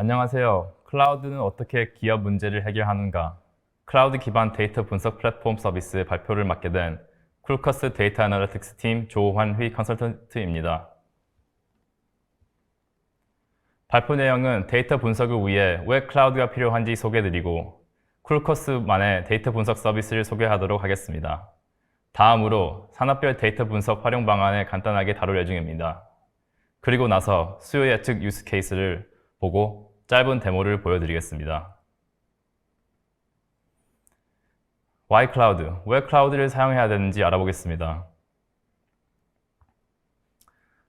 안녕하세요. 클라우드는 어떻게 기업 문제를 해결하는가? 클라우드 기반 데이터 분석 플랫폼 서비스의 발표를 맡게 된 쿨커스 데이터 애널리틱스 팀 조환휘 컨설턴트입니다. 발표 내용은 데이터 분석을 위해 왜 클라우드가 필요한지 소개해드리고 쿨커스만의 데이터 분석 서비스를 소개하도록 하겠습니다. 다음으로 산업별 데이터 분석 활용 방안을 간단하게 다룰 예정입니다. 그리고 나서 수요 예측 유스 케이스를 보고 짧은 데모를 보여드리겠습니다. Why Cloud? 왜 클라우드를 사용해야 되는지 알아보겠습니다.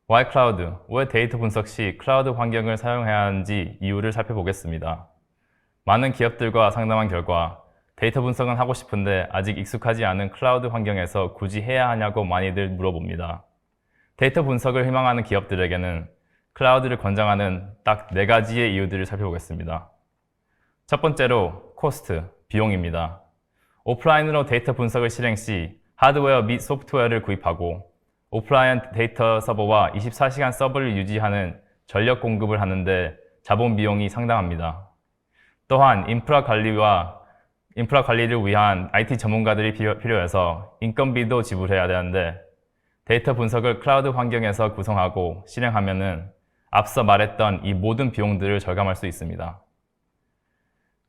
Why Cloud? 왜 데이터 분석 시 클라우드 환경을 사용해야 하는지 이유를 살펴보겠습니다. 많은 기업들과 상담한 결과 데이터 분석은 하고 싶은데 아직 익숙하지 않은 클라우드 환경에서 굳이 해야 하냐고 많이들 물어봅니다. 데이터 분석을 희망하는 기업들에게는 클라우드를 권장하는 딱 4가지의 이유들을 살펴보겠습니다. 첫 번째로 코스트, 비용입니다. 오프라인으로 데이터 분석을 실행 시 하드웨어 및 소프트웨어를 구입하고 오프라인 데이터 서버와 24시간 서버를 유지하는 전력 공급을 하는데 자본 비용이 상당합니다. 또한 인프라 관리를 위한 IT 전문가들이 필요해서 인건비도 지불해야 되는데 데이터 분석을 클라우드 환경에서 구성하고 실행하면은 앞서 말했던 이 모든 비용들을 절감할 수 있습니다.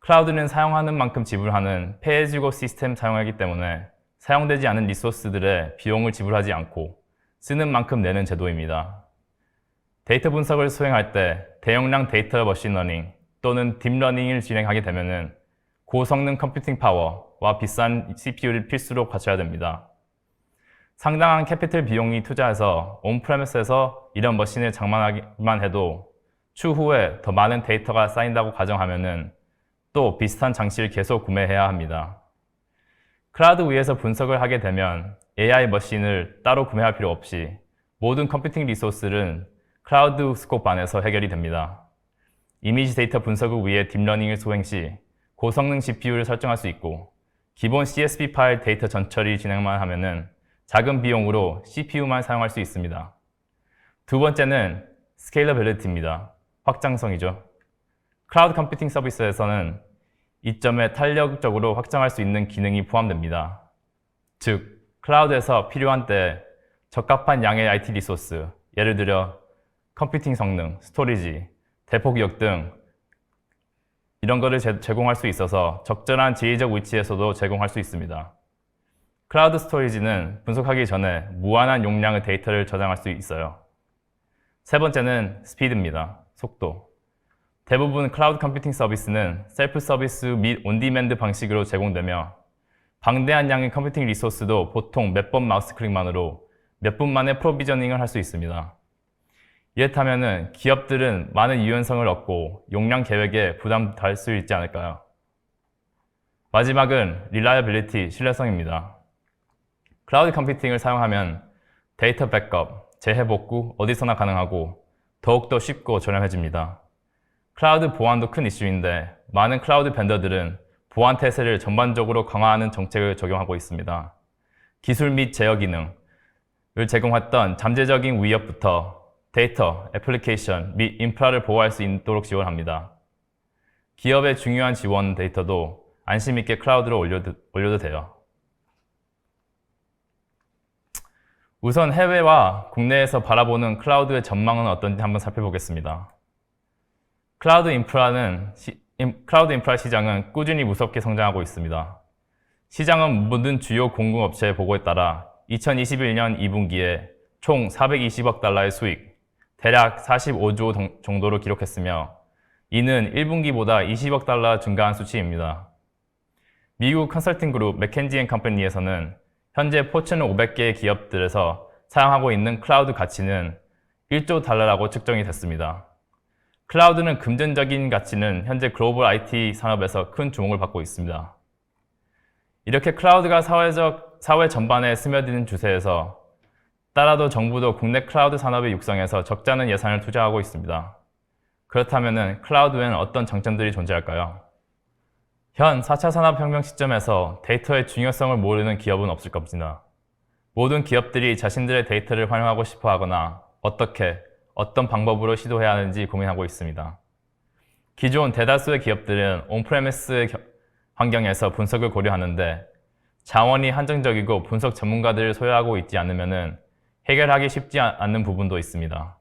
클라우드는 사용하는 만큼 지불하는 페이지고 시스템 사용하기 때문에 사용되지 않은 리소스들의 비용을 지불하지 않고 쓰는 만큼 내는 제도입니다. 데이터 분석을 수행할 때 대용량 데이터 머신러닝 또는 딥러닝을 진행하게 되면 고성능 컴퓨팅 파워와 비싼 CPU를 필수로 갖춰야 됩니다. 상당한 캐피털 비용이 투자해서 온프레미스에서 이런 머신을 장만하기만 해도 추후에 더 많은 데이터가 쌓인다고 가정하면 또 비슷한 장치를 계속 구매해야 합니다. 클라우드 위에서 분석을 하게 되면 AI 머신을 따로 구매할 필요 없이 모든 컴퓨팅 리소스는 클라우드 스코프 안에서 해결이 됩니다. 이미지 데이터 분석을 위해 딥러닝을 수행 시 고성능 GPU를 설정할 수 있고 기본 CSV 파일 데이터 전처리 진행만 하면 작은 비용으로 CPU만 사용할 수 있습니다. 두 번째는 스케일러빌리티입니다. 확장성이죠. 클라우드 컴퓨팅 서비스에서는 이점에 탄력적으로 확장할 수 있는 기능이 포함됩니다. 즉, 클라우드에서 필요한 때 적합한 양의 IT 리소스, 예를 들어 컴퓨팅 성능, 스토리지, 대폭 기억 등 이런 것을 제공할 수 있어서 적절한 지리적 위치에서도 제공할 수 있습니다. 클라우드 스토리지는 분석하기 전에 무한한 용량의 데이터를 저장할 수 있어요. 세 번째는 스피드입니다. 속도. 대부분 클라우드 컴퓨팅 서비스는 셀프 서비스 및 온디맨드 방식으로 제공되며 방대한 양의 컴퓨팅 리소스도 보통 몇 번 마우스 클릭만으로 몇 분 만에 프로비저닝을 할 수 있습니다. 이렇다면 기업들은 많은 유연성을 얻고 용량 계획에 부담 덜 수 있지 않을까요? 마지막은 reliability, 신뢰성입니다. 클라우드 컴퓨팅을 사용하면 데이터 백업, 재해복구 어디서나 가능하고 더욱더 쉽고 저렴해집니다. 클라우드 보안도 큰 이슈인데 많은 클라우드 벤더들은 보안 태세를 전반적으로 강화하는 정책을 적용하고 있습니다. 기술 및 제어 기능을 제공했던 잠재적인 위협부터 데이터, 애플리케이션 및 인프라를 보호할 수 있도록 지원합니다. 기업의 중요한 지원 데이터도 안심 있게 클라우드로 올려도 돼요. 우선 해외와 국내에서 바라보는 클라우드의 전망은 어떤지 한번 살펴보겠습니다. 클라우드 인프라 시장은 꾸준히 무섭게 성장하고 있습니다. 시장은 모든 주요 공급업체의 보고에 따라 2021년 2분기에 총 420억 달러의 수익, 대략 45조 정도로 기록했으며 이는 1분기보다 20억 달러 증가한 수치입니다. 미국 컨설팅 그룹 맥켄지앤컴퍼니에서는 현재 포춘 500개의 기업들에서 사용하고 있는 클라우드 가치는 1조 달러라고 측정이 됐습니다. 클라우드는 금전적인 가치는 현재 글로벌 IT 산업에서 큰 주목을 받고 있습니다. 이렇게 클라우드가 사회 전반에 스며드는 추세에서 따라도 정부도 국내 클라우드 산업의 육성에서 적잖은 예산을 투자하고 있습니다. 그렇다면 클라우드에는 어떤 장점들이 존재할까요? 현 4차 산업혁명 시점에서 데이터의 중요성을 모르는 기업은 없을 겁니다. 모든 기업들이 자신들의 데이터를 활용하고 싶어 하거나 어떤 방법으로 시도해야 하는지 고민하고 있습니다. 기존 대다수의 기업들은 온프레미스 환경에서 분석을 고려하는데 자원이 한정적이고 분석 전문가들을 소유하고 있지 않으면 해결하기 쉽지 않는 부분도 있습니다.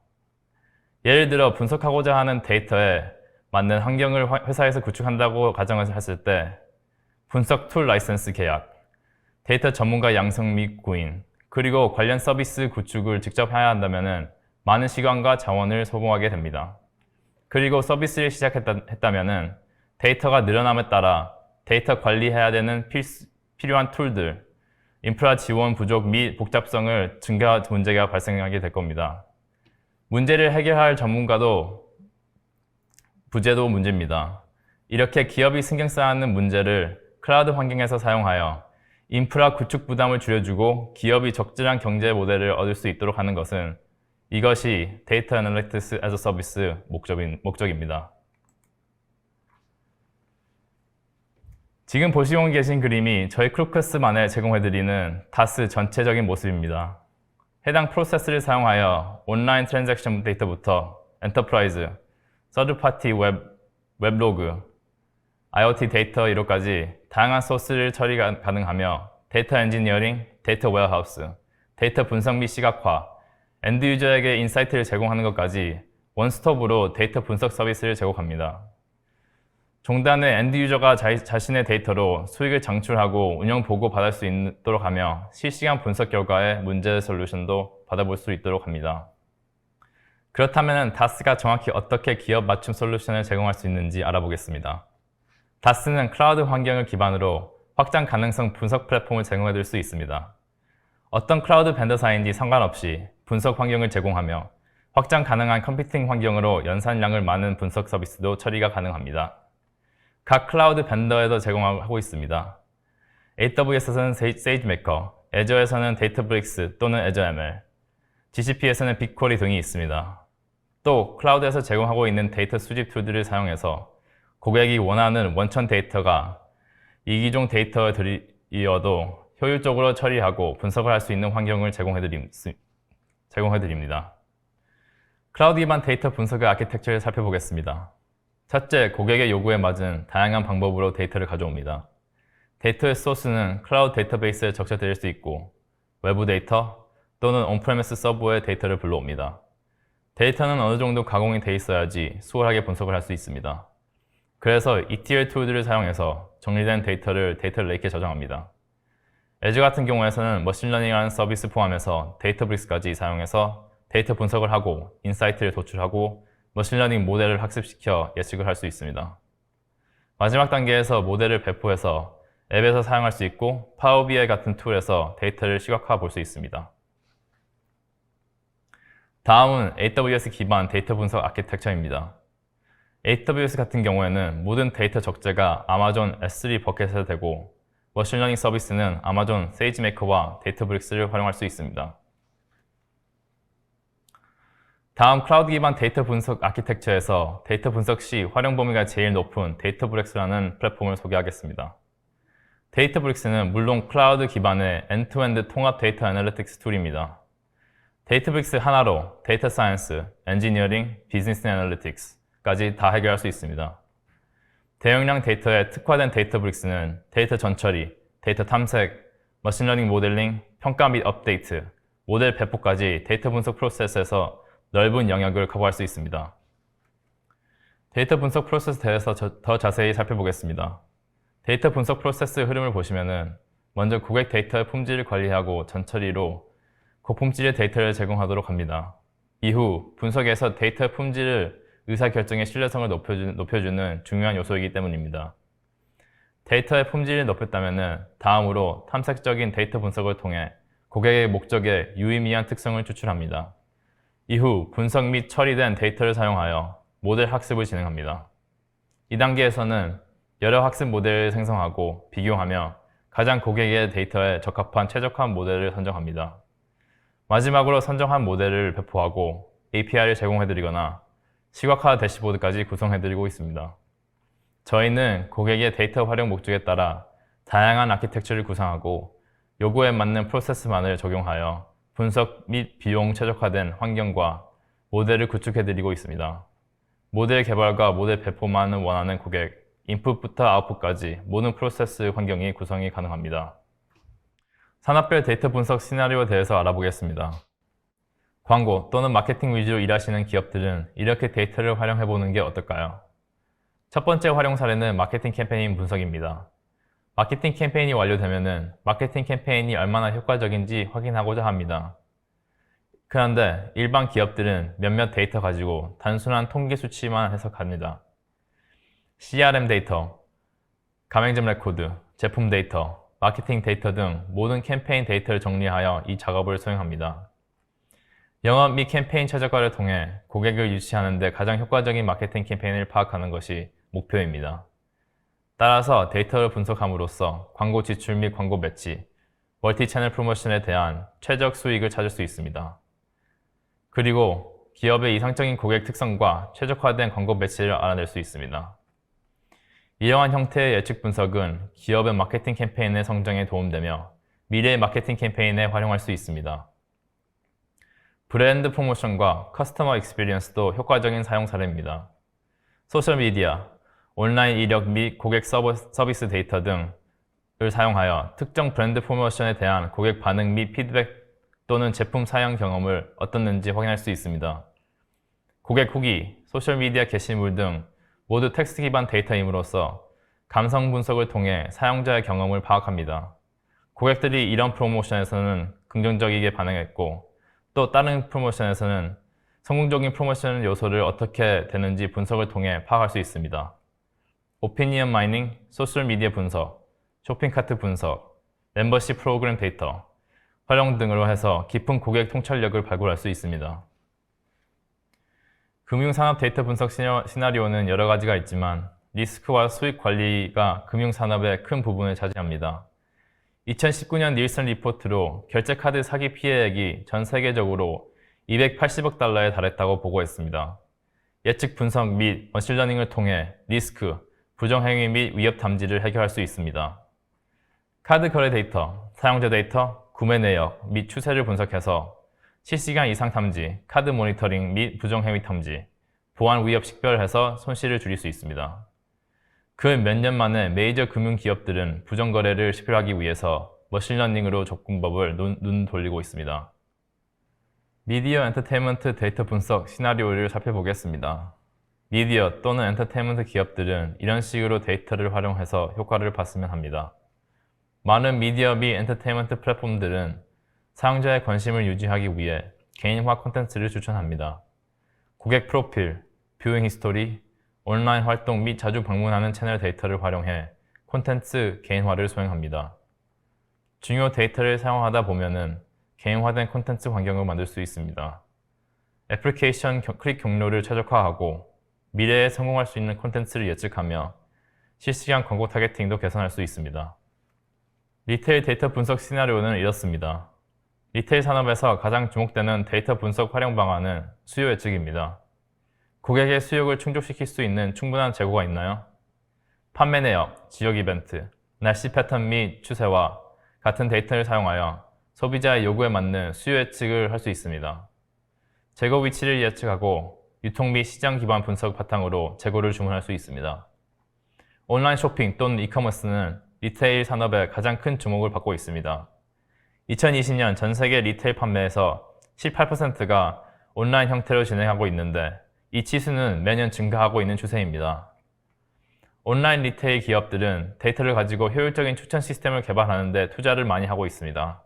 예를 들어 분석하고자 하는 데이터에 맞는 환경을 회사에서 구축한다고 가정을 했을 때 분석 툴 라이선스 계약, 데이터 전문가 양성 및 구인, 그리고 관련 서비스 구축을 직접 해야 한다면 많은 시간과 자원을 소모하게 됩니다. 그리고 서비스를 시작했다면 데이터가 늘어남에 따라 데이터 관리해야 되는 필요한 툴들, 인프라 지원 부족 및 복잡성을 증가 문제가 발생하게 될 겁니다. 문제를 해결할 전문가도 부재도 문제입니다. 이렇게 기업이 신경 써야 하는 문제를 클라우드 환경에서 사용하여 인프라 구축 부담을 줄여주고 기업이 적절한 경제 모델을 얻을 수 있도록 하는 것은 이것이 데이터 애널리틱스 as a 서비스 목적입니다. 지금 보시고 계신 그림이 저희 크루커스만에 제공해드리는 다스 전체적인 모습입니다. 해당 프로세스를 사용하여 온라인 트랜잭션 데이터부터 엔터프라이즈, 서드파티 웹로그, IoT 데이터 이로까지 다양한 소스를 처리가 가능하며 데이터 엔지니어링, 데이터 웨어하우스, 데이터 분석 및 시각화, 엔드 유저에게 인사이트를 제공하는 것까지 원스톱으로 데이터 분석 서비스를 제공합니다. 종단은 엔드 유저가 자신의 데이터로 수익을 창출하고 운영 보고 받을 수 있도록 하며 실시간 분석 결과의 문제 솔루션도 받아볼 수 있도록 합니다. 그렇다면 다스가 정확히 어떻게 기업 맞춤 솔루션을 제공할 수 있는지 알아보겠습니다. 다스는 클라우드 환경을 기반으로 확장 가능성 분석 플랫폼을 제공해줄 수 있습니다. 어떤 클라우드 벤더사인지 상관없이 분석 환경을 제공하며 확장 가능한 컴퓨팅 환경으로 연산량을 많은 분석 서비스도 처리가 가능합니다. 각 클라우드 벤더에도 제공하고 있습니다. AWS에서는 SageMaker, Azure에서는 Databricks 또는 Azure ML, GCP에서는 BigQuery 등이 있습니다. 또 클라우드에서 제공하고 있는 데이터 수집 툴들을 사용해서 고객이 원하는 원천 데이터가 이기종 데이터들이어도 효율적으로 처리하고 분석을 할 수 있는 환경을 제공해드립니다. 클라우드 기반 데이터 분석의 아키텍처를 살펴보겠습니다. 첫째, 고객의 요구에 맞은 다양한 방법으로 데이터를 가져옵니다. 데이터의 소스는 클라우드 데이터베이스에 적재될 수 있고 외부 데이터 또는 온프레미스 서버의 데이터를 불러옵니다. 데이터는 어느 정도 가공이 돼 있어야지 수월하게 분석을 할 수 있습니다. 그래서 ETL 툴들을 사용해서 정리된 데이터를 데이터 레이크에 저장합니다. Azure 같은 경우에서는 머신러닝이라는 서비스 포함해서 데이터브릭스까지 사용해서 데이터 분석을 하고 인사이트를 도출하고 머신러닝 모델을 학습시켜 예측을 할 수 있습니다. 마지막 단계에서 모델을 배포해서 앱에서 사용할 수 있고 파워 BI 같은 툴에서 데이터를 시각화 볼 수 있습니다. 다음은 AWS 기반 데이터 분석 아키텍처입니다. AWS 같은 경우에는 모든 데이터 적재가 아마존 S3 버켓에서 되고 머신러닝 서비스는 아마존 세이지메이커와 데이터브릭스를 활용할 수 있습니다. 다음 클라우드 기반 데이터 분석 아키텍처에서 데이터 분석 시 활용 범위가 제일 높은 데이터브릭스라는 플랫폼을 소개하겠습니다. 데이터브릭스는 물론 클라우드 기반의 엔드투엔드 통합 데이터 애널리틱스 툴입니다. 데이터브릭스 하나로 데이터 사이언스, 엔지니어링, 비즈니스 애널리틱스까지 다 해결할 수 있습니다. 대용량 데이터에 특화된 데이터브릭스는 데이터 전처리, 데이터 탐색, 머신러닝 모델링, 평가 및 업데이트, 모델 배포까지 데이터 분석 프로세스에서 넓은 영역을 커버할 수 있습니다. 데이터 분석 프로세스에 대해서 더 자세히 살펴보겠습니다. 데이터 분석 프로세스 흐름을 보시면 먼저 고객 데이터의 품질을 관리하고 전처리로 고품질의 데이터를 제공하도록 합니다. 이후 분석에서 데이터의 품질을 의사결정의 신뢰성을 높여주는 중요한 요소이기 때문입니다. 데이터의 품질을 높였다면 다음으로 탐색적인 데이터 분석을 통해 고객의 목적에 유의미한 특성을 추출합니다. 이후 분석 및 처리된 데이터를 사용하여 모델 학습을 진행합니다. 이 단계에서는 여러 학습 모델을 생성하고 비교하며 가장 고객의 데이터에 적합한 최적화 모델을 선정합니다. 마지막으로 선정한 모델을 배포하고 API를 제공해드리거나 시각화 대시보드까지 구성해드리고 있습니다. 저희는 고객의 데이터 활용 목적에 따라 다양한 아키텍처를 구상하고 요구에 맞는 프로세스만을 적용하여 분석 및 비용 최적화된 환경과 모델을 구축해드리고 있습니다. 모델 개발과 모델 배포만을 원하는 고객, 인풋부터 아웃풋까지 모든 프로세스 환경이 구성이 가능합니다. 산업별 데이터 분석 시나리오에 대해서 알아보겠습니다. 광고 또는 마케팅 위주로 일하시는 기업들은 이렇게 데이터를 활용해보는 게 어떨까요? 첫 번째 활용 사례는 마케팅 캠페인 분석입니다. 마케팅 캠페인이 완료되면 마케팅 캠페인이 얼마나 효과적인지 확인하고자 합니다. 그런데 일반 기업들은 몇몇 데이터 가지고 단순한 통계 수치만 해석합니다. CRM 데이터, 가맹점 레코드, 제품 데이터, 마케팅 데이터 등 모든 캠페인 데이터를 정리하여 이 작업을 수행합니다. 영업 및 캠페인 최적화를 통해 고객을 유치하는 데 가장 효과적인 마케팅 캠페인을 파악하는 것이 목표입니다. 따라서 데이터를 분석함으로써 광고 지출 및 광고 배치, 멀티 채널 프로모션에 대한 최적 수익을 찾을 수 있습니다. 그리고 기업의 이상적인 고객 특성과 최적화된 광고 배치를 알아낼 수 있습니다. 이러한 형태의 예측 분석은 기업의 마케팅 캠페인의 성장에 도움되며 미래의 마케팅 캠페인에 활용할 수 있습니다. 브랜드 프로모션과 커스터머 익스피리언스도 효과적인 사용 사례입니다. 소셜미디어, 온라인 이력 및 고객 서비스 데이터 등을 사용하여 특정 브랜드 프로모션에 대한 고객 반응 및 피드백 또는 제품 사용 경험을 어떻는지 확인할 수 있습니다. 고객 후기, 소셜미디어 게시물 등 모두 텍스트 기반 데이터임으로써 감성 분석을 통해 사용자의 경험을 파악합니다. 고객들이 이런 프로모션에서는 긍정적이게 반응했고 또 다른 프로모션에서는 성공적인 프로모션 요소를 어떻게 되는지 분석을 통해 파악할 수 있습니다. 오피니언 마이닝, 소셜미디어 분석, 쇼핑카트 분석, 멤버십 프로그램 데이터, 활용 등으로 해서 깊은 고객 통찰력을 발굴할 수 있습니다. 금융산업 데이터 분석 시나리오는 여러 가지가 있지만 리스크와 수익 관리가 금융산업의 큰 부분을 차지합니다. 2019년 닐슨 리포트로 결제카드 사기 피해액이 전 세계적으로 280억 달러에 달했다고 보고했습니다. 예측 분석 및 머신러닝을 통해 리스크, 부정행위 및 위협 탐지를 해결할 수 있습니다. 카드 거래 데이터, 사용자 데이터, 구매 내역 및 추세를 분석해서 실시간 이상 탐지, 카드 모니터링 및 부정행위 탐지, 보안 위협 식별해서 손실을 줄일 수 있습니다. 그 몇 년 만에 메이저 금융기업들은 부정거래를 식별하기 위해서 머신러닝으로 접근법을 눈 돌리고 있습니다. 미디어 엔터테인먼트 데이터 분석 시나리오를 살펴보겠습니다. 미디어 또는 엔터테인먼트 기업들은 이런 식으로 데이터를 활용해서 효과를 봤으면 합니다. 많은 미디어 및 엔터테인먼트 플랫폼들은 사용자의 관심을 유지하기 위해 개인화 콘텐츠를 추천합니다. 고객 프로필, 뷰잉 히스토리, 온라인 활동 및 자주 방문하는 채널 데이터를 활용해 콘텐츠 개인화를 수행합니다. 중요 데이터를 사용하다 보면 개인화된 콘텐츠 환경을 만들 수 있습니다. 애플리케이션 클릭 경로를 최적화하고 미래에 성공할 수 있는 콘텐츠를 예측하며 실시간 광고 타겟팅도 개선할 수 있습니다. 리테일 데이터 분석 시나리오는 이렇습니다. 리테일 산업에서 가장 주목되는 데이터 분석 활용 방안은 수요 예측입니다. 고객의 수요를 충족시킬 수 있는 충분한 재고가 있나요? 판매 내역, 지역 이벤트, 날씨 패턴 및 추세와 같은 데이터를 사용하여 소비자의 요구에 맞는 수요 예측을 할 수 있습니다. 재고 위치를 예측하고 유통 및 시장 기반 분석 바탕으로 재고를 주문할 수 있습니다. 온라인 쇼핑 또는 이커머스는 리테일 산업에 가장 큰 주목을 받고 있습니다. 2020년 전 세계 리테일 판매에서 18%가 온라인 형태로 진행하고 있는데 이 치수는 매년 증가하고 있는 추세입니다. 온라인 리테일 기업들은 데이터를 가지고 효율적인 추천 시스템을 개발하는 데 투자를 많이 하고 있습니다.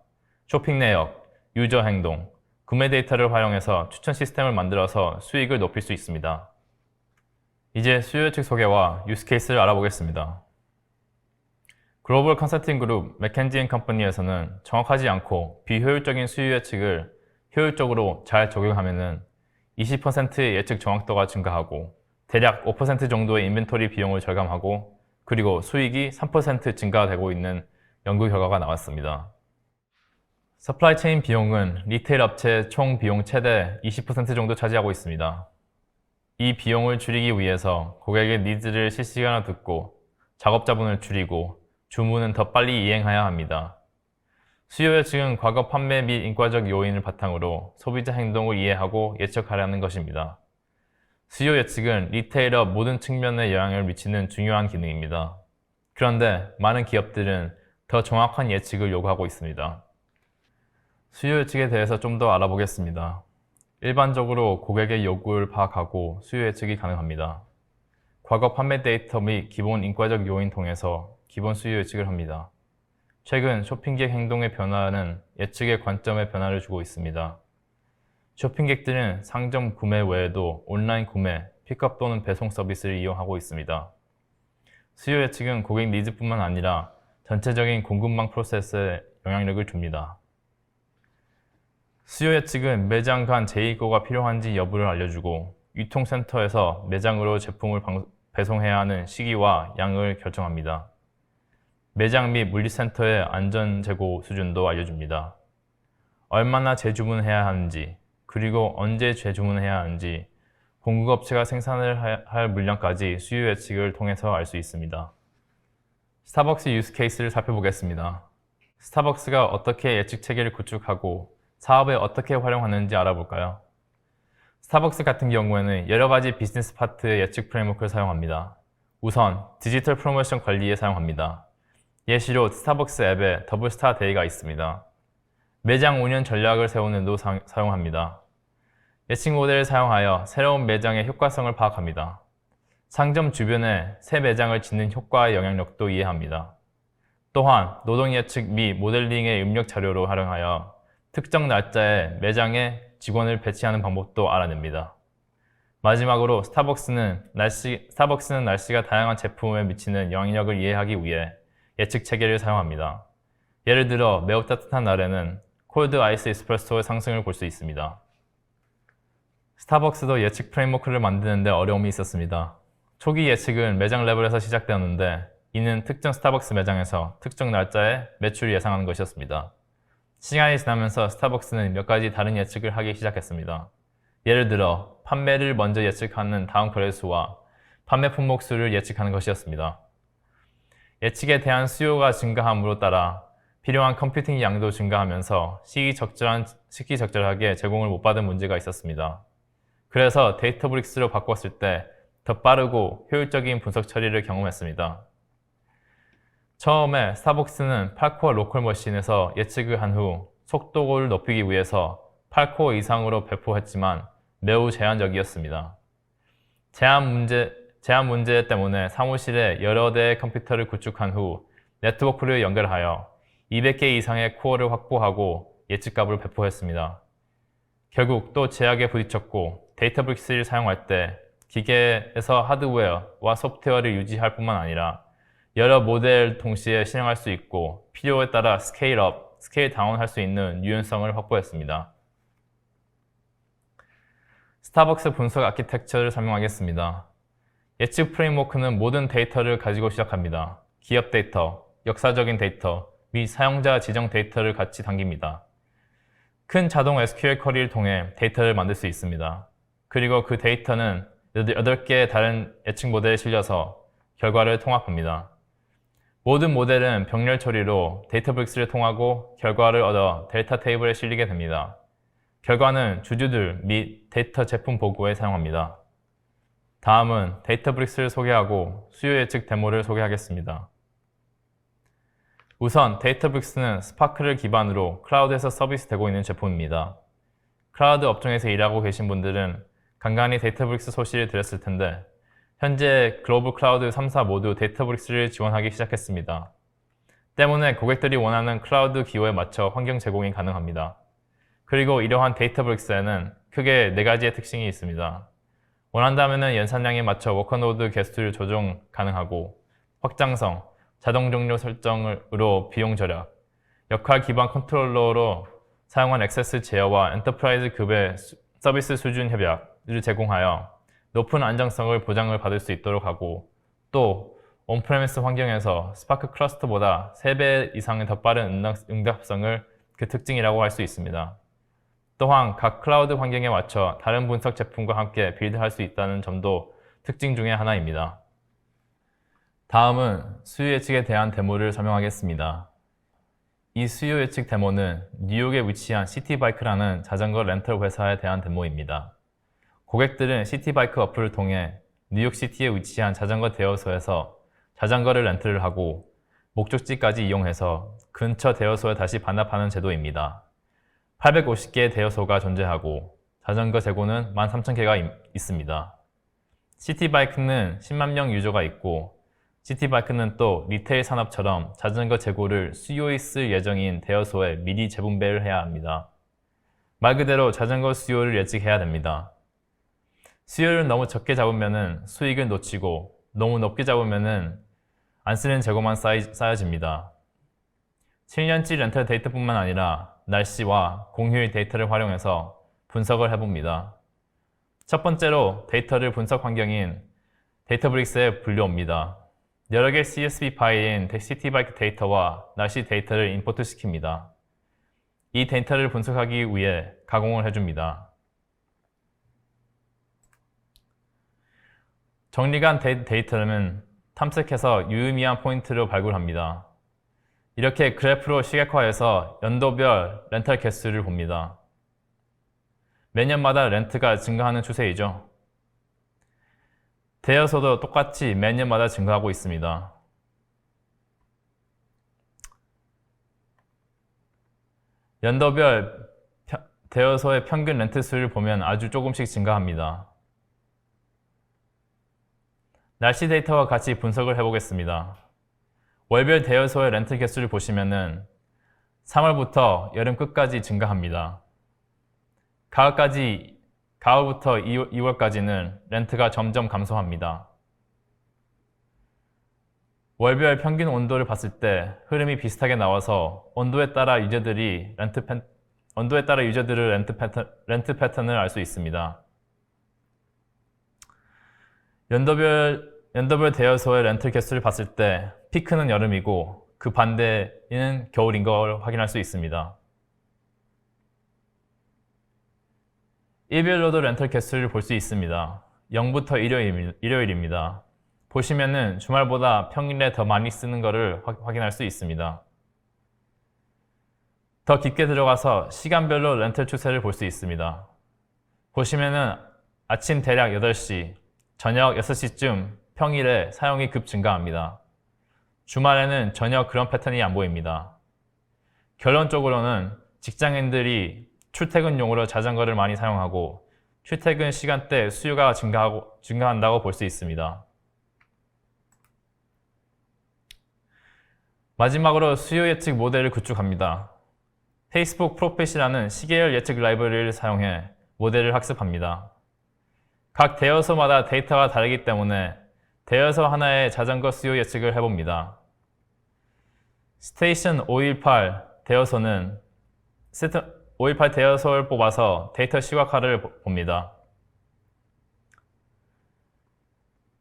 쇼핑 내역, 유저 행동, 구매 데이터를 활용해서 추천 시스템을 만들어서 수익을 높일 수 있습니다. 이제 수요 예측 소개와 유스 케이스를 알아보겠습니다. 글로벌 컨설팅 그룹 맥켄지&컴퍼니에서는 정확하지 않고 비효율적인 수요 예측을 효율적으로 잘 적용하면 20%의 예측 정확도가 증가하고 대략 5% 정도의 인벤토리 비용을 절감하고 그리고 수익이 3% 증가되고 있는 연구 결과가 나왔습니다. 서플라이 체인 비용은 리테일 업체의 총 비용 최대 20% 정도 차지하고 있습니다. 이 비용을 줄이기 위해서 고객의 니즈를 실시간으로 듣고 작업 자본을 줄이고 주문은 더 빨리 이행해야 합니다. 수요 예측은 과거 판매 및 인과적 요인을 바탕으로 소비자 행동을 이해하고 예측하려는 것입니다. 수요 예측은 리테일업 모든 측면에 영향을 미치는 중요한 기능입니다. 그런데 많은 기업들은 더 정확한 예측을 요구하고 있습니다. 수요 예측에 대해서 좀 더 알아보겠습니다. 일반적으로 고객의 요구를 파악하고 수요 예측이 가능합니다. 과거 판매 데이터 및 기본 인과적 요인 통해서 기본 수요 예측을 합니다. 최근 쇼핑객 행동의 변화는 예측의 관점에 변화를 주고 있습니다. 쇼핑객들은 상점 구매 외에도 온라인 구매, 픽업 또는 배송 서비스를 이용하고 있습니다. 수요 예측은 고객 니즈뿐만 아니라 전체적인 공급망 프로세스에 영향력을 줍니다. 수요 예측은 매장 간 재입고가 필요한지 여부를 알려주고 유통센터에서 매장으로 제품을 배송해야 하는 시기와 양을 결정합니다. 매장 및 물류센터의 안전 재고 수준도 알려줍니다. 얼마나 재주문해야 하는지, 그리고 언제 재주문해야 하는지, 공급업체가 생산을 할 물량까지 수요 예측을 통해서 알 수 있습니다. 스타벅스 유스 케이스를 살펴보겠습니다. 스타벅스가 어떻게 예측 체계를 구축하고 사업에 어떻게 활용하는지 알아볼까요? 스타벅스 같은 경우에는 여러 가지 비즈니스 파트의 예측 프레임워크를 사용합니다. 우선 디지털 프로모션 관리에 사용합니다. 예시로 스타벅스 앱에 더블 스타 데이가 있습니다. 매장 운영 전략을 세우는 데도 사용합니다. 예측 모델을 사용하여 새로운 매장의 효과성을 파악합니다. 상점 주변에 새 매장을 짓는 효과의 영향력도 이해합니다. 또한 노동 예측 및 모델링의 입력 자료로 활용하여 특정 날짜에 매장에 직원을 배치하는 방법도 알아냅니다. 마지막으로 스타벅스는 날씨가 다양한 제품에 미치는 영향력을 이해하기 위해 예측 체계를 사용합니다. 예를 들어 매우 따뜻한 날에는 콜드 아이스 에스프레소의 상승을 볼 수 있습니다. 스타벅스도 예측 프레임워크를 만드는 데 어려움이 있었습니다. 초기 예측은 매장 레벨에서 시작되었는데 이는 특정 스타벅스 매장에서 특정 날짜에 매출을 예상하는 것이었습니다. 시간이 지나면서 스타벅스는 몇 가지 다른 예측을 하기 시작했습니다. 예를 들어 판매를 먼저 예측하는 다음 거래수와 판매 품목 수를 예측하는 것이었습니다. 예측에 대한 수요가 증가함으로 따라 필요한 컴퓨팅 양도 증가하면서 시기적절하게 제공을 못 받은 문제가 있었습니다. 그래서 데이터브릭스로 바꿨을 때 더 빠르고 효율적인 분석 처리를 경험했습니다. 처음에 스타벅스는 8코어 로컬 머신에서 예측을 한 후 속도를 높이기 위해서 8코어 이상으로 배포했지만 매우 제한적이었습니다. 제한 문제 때문에 사무실에 여러 대의 컴퓨터를 구축한 후 네트워크를 연결하여 200개 이상의 코어를 확보하고 예측값을 배포했습니다. 결국 또 제약에 부딪혔고 데이터브릭스를 사용할 때 기계에서 하드웨어와 소프트웨어를 유지할 뿐만 아니라 여러 모델을 동시에 실행할 수 있고 필요에 따라 스케일업, 스케일 다운 할 수 있는 유연성을 확보했습니다. 스타벅스 분석 아키텍처를 설명하겠습니다. 예측 프레임워크는 모든 데이터를 가지고 시작합니다. 기업 데이터, 역사적인 데이터 및 사용자 지정 데이터를 같이 담깁니다. 큰 자동 SQL 쿼리를 통해 데이터를 만들 수 있습니다. 그리고 그 데이터는 8개의 다른 예측 모델에 실려서 결과를 통합합니다. 모든 모델은 병렬 처리로 데이터브릭스를 통하고 결과를 얻어 데이터 테이블에 실리게 됩니다. 결과는 주주들 및 데이터 제품 보고에 사용합니다. 다음은 데이터브릭스를 소개하고 수요 예측 데모를 소개하겠습니다. 우선 데이터브릭스는 스파크를 기반으로 클라우드에서 서비스되고 있는 제품입니다. 클라우드 업종에서 일하고 계신 분들은 간간히 데이터브릭스 소식을 들었을 텐데 현재 글로벌 클라우드 3사 모두 데이터브릭스를 지원하기 시작했습니다. 때문에 고객들이 원하는 클라우드 기호에 맞춰 환경 제공이 가능합니다. 그리고 이러한 데이터브릭스에는 크게 4가지의 특징이 있습니다. 원한다면 연산량에 맞춰 워커노드 개수를 조정 가능하고 확장성, 자동 종료 설정으로 비용 절약, 역할 기반 컨트롤러로 사용한 액세스 제어와 엔터프라이즈 급의 서비스 수준 협약을 제공하여 높은 안정성을 보장을 받을 수 있도록 하고 또 온프레미스 환경에서 스파크 클러스터보다 3배 이상의 더 빠른 응답성을 그 특징이라고 할 수 있습니다. 또한 각 클라우드 환경에 맞춰 다른 분석 제품과 함께 빌드할 수 있다는 점도 특징 중에 하나입니다. 다음은 수요 예측에 대한 데모를 설명하겠습니다. 이 수요 예측 데모는 뉴욕에 위치한 시티바이크라는 자전거 렌털 회사에 대한 데모입니다. 고객들은 시티바이크 어플을 통해 뉴욕시티에 위치한 자전거 대여소에서 자전거를 렌트를 하고 목적지까지 이용해서 근처 대여소에 다시 반납하는 제도입니다. 850개의 대여소가 존재하고 자전거 재고는 13,000개가 있습니다. 시티바이크는 10만 명 유저가 있고 시티바이크는 또 리테일 산업처럼 자전거 재고를 수요에 쓸 예정인 대여소에 미리 재분배를 해야 합니다. 말 그대로 자전거 수요를 예측해야 됩니다. 수요를 너무 적게 잡으면 수익을 놓치고 너무 높게 잡으면 안 쓰는 재고만 쌓여집니다. 7년치 렌털 데이터뿐만 아니라 날씨와 공휴일 데이터를 활용해서 분석을 해봅니다. 첫 번째로 데이터를 분석 환경인 데이터브릭스에 불려옵니다. 여러 개 CSV 파일인 시티바이크 데이터와 날씨 데이터를 임포트 시킵니다. 이 데이터를 분석하기 위해 가공을 해줍니다. 정리가 된 데이터는 탐색해서 유의미한 포인트로 발굴합니다. 이렇게 그래프로 시각화해서 연도별 렌탈 개수를 봅니다. 매년마다 렌트가 증가하는 추세이죠. 대여소도 똑같이 매년마다 증가하고 있습니다. 연도별 대여소의 평균 렌트 수를 보면 아주 조금씩 증가합니다. 날씨 데이터와 같이 분석을 해보겠습니다. 월별 대여소의 렌트 개수를 보시면은 3월부터 여름 끝까지 증가합니다. 가을부터 2월까지는 렌트가 점점 감소합니다. 월별 평균 온도를 봤을 때 흐름이 비슷하게 나와서 온도에 따라 유저들의 렌트 패턴을 알 수 있습니다. 연도별 대여소의 렌트 개수를 봤을 때 피크는 여름이고 그 반대는 겨울인 걸 확인할 수 있습니다. 일별로도 렌털 개수를 볼 수 있습니다. 0부터 일요일입니다. 보시면은 주말보다 평일에 더 많이 쓰는 것을 확인할 수 있습니다. 더 깊게 들어가서 시간별로 렌털 추세를 볼 수 있습니다. 보시면은 아침 대략 8시, 저녁 6시쯤 평일에 사용이 급 증가합니다. 주말에는 전혀 그런 패턴이 안 보입니다. 결론적으로는 직장인들이 출퇴근용으로 자전거를 많이 사용하고 출퇴근 시간대 수요가 증가한다고 볼 수 있습니다. 마지막으로 수요 예측 모델을 구축합니다. 페이스북 프로핏이라는 시계열 예측 라이브러리를 사용해 모델을 학습합니다. 각 대여소마다 데이터가 다르기 때문에 대여소 하나의 자전거 수요 예측을 해봅니다. 스테이션 518 대여소는 518 대여소를 뽑아서 데이터 시각화를 봅니다.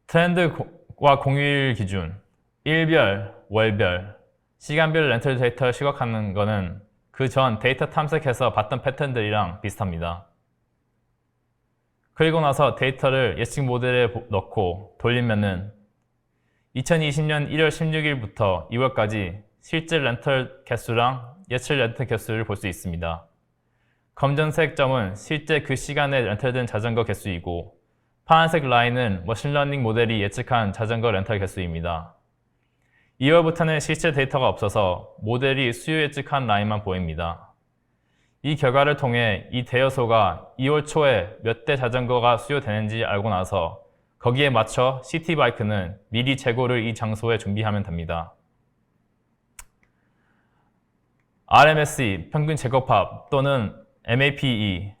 트렌드와 공휴일 기준, 일별, 월별, 시간별 렌털 데이터 시각화하는 것은 그 전 데이터 탐색해서 봤던 패턴들이랑 비슷합니다. 그리고 나서 데이터를 예측 모델에 넣고 돌리면은 2020년 1월 16일부터 2월까지 실제 렌털 개수랑 예측 렌털 개수를 볼 수 있습니다. 검정색 점은 실제 그 시간에 렌털된 자전거 개수이고 파란색 라인은 머신러닝 모델이 예측한 자전거 렌털 개수입니다. 2월부터는 실제 데이터가 없어서 모델이 수요 예측한 라인만 보입니다. 이 결과를 통해 이 대여소가 2월 초에 몇 대 자전거가 수요되는지 알고 나서 거기에 맞춰 시티바이크는 미리 재고를 이 장소에 준비하면 됩니다. RMSE, 평균 재고합 또는 MAPE,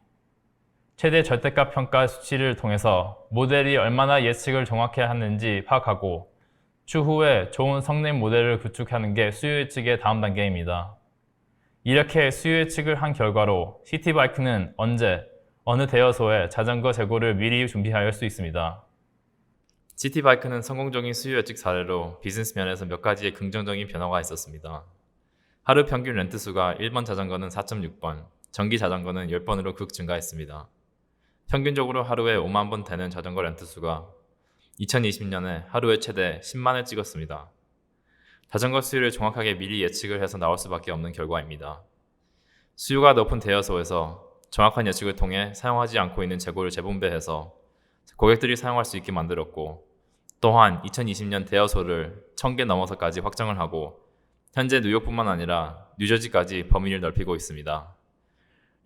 최대 절대값 평가 수치를 통해서 모델이 얼마나 예측을 정확히 하는지 파악하고 추후에 좋은 성능 모델을 구축하는 게 수요 예측의 다음 단계입니다. 이렇게 수요 예측을 한 결과로 시티바이크는 언제, 어느 대여소에 자전거 재고를 미리 준비할 수 있습니다. 시티바이크는 성공적인 수요 예측 사례로 비즈니스 면에서 몇 가지의 긍정적인 변화가 있었습니다. 하루 평균 렌트 수가 1번 자전거는 4.6번, 전기 자전거는 10번으로 급 증가했습니다. 평균적으로 하루에 5만 번 되는 자전거 렌트 수가 2020년에 하루에 최대 10만을 찍었습니다. 자전거 수요를 정확하게 미리 예측을 해서 나올 수밖에 없는 결과입니다. 수요가 높은 대여소에서 정확한 예측을 통해 사용하지 않고 있는 재고를 재분배해서 고객들이 사용할 수 있게 만들었고, 또한 2020년 대여소를 1000개 넘어서까지 확장을 하고 현재 뉴욕뿐만 아니라 뉴저지까지 범위를 넓히고 있습니다.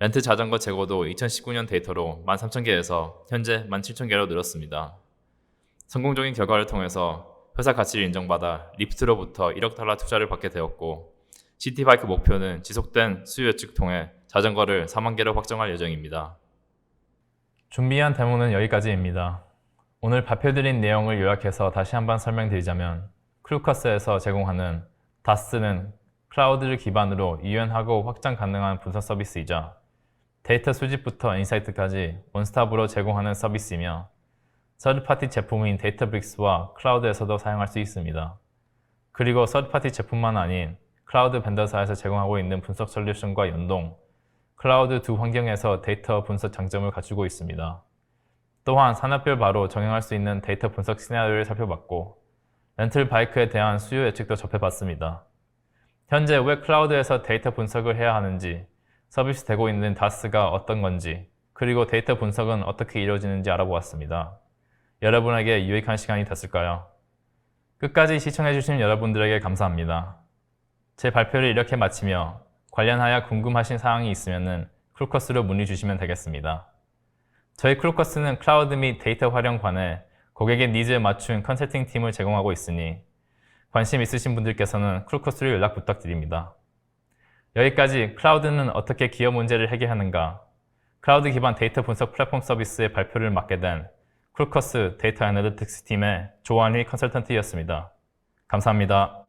렌트 자전거 재고도 2019년 데이터로 13,000개에서 현재 17,000개로 늘었습니다. 성공적인 결과를 통해서 회사 가치를 인정받아 리프트로부터 1억 달러 투자를 받게 되었고, 시티바이크 목표는 지속된 수요 예측 통해 자전거를 4만 개로 확정할 예정입니다. 준비한 데모는 여기까지입니다. 오늘 발표드린 내용을 요약해서 다시 한번 설명드리자면, 크루커스에서 제공하는 DAS는 클라우드를 기반으로 유연하고 확장 가능한 분석 서비스이자 데이터 수집부터 인사이트까지 원스톱으로 제공하는 서비스이며, 서드파티 제품인 데이터브릭스와 클라우드에서도 사용할 수 있습니다. 그리고 서드파티 제품만 아닌 클라우드 벤더사에서 제공하고 있는 분석 솔루션과 연동, 클라우드 두 환경에서 데이터 분석 장점을 갖추고 있습니다. 또한 산업별 바로 정형할 수 있는 데이터 분석 시나리오를 살펴봤고, 렌틀 바이크에 대한 수요 예측도 접해봤습니다. 현재 왜 클라우드에서 데이터 분석을 해야 하는지, 서비스 되고 있는 DAS가 어떤 건지, 그리고 데이터 분석은 어떻게 이루어지는지 알아보았습니다. 여러분에게 유익한 시간이 됐을까요? 끝까지 시청해주신 여러분들에게 감사합니다. 제 발표를 이렇게 마치며 관련하여 궁금하신 사항이 있으면 크루커스로 문의 주시면 되겠습니다. 저희 크루커스는 클라우드 및 데이터 활용 관해 고객의 니즈에 맞춘 컨설팅 팀을 제공하고 있으니 관심 있으신 분들께서는 크루커스로 연락 부탁드립니다. 여기까지 클라우드는 어떻게 기업 문제를 해결하는가, 클라우드 기반 데이터 분석 플랫폼 서비스의 발표를 맡게 된 크루커스 데이터 애널리틱스 팀의 조한휘 컨설턴트였습니다. 감사합니다.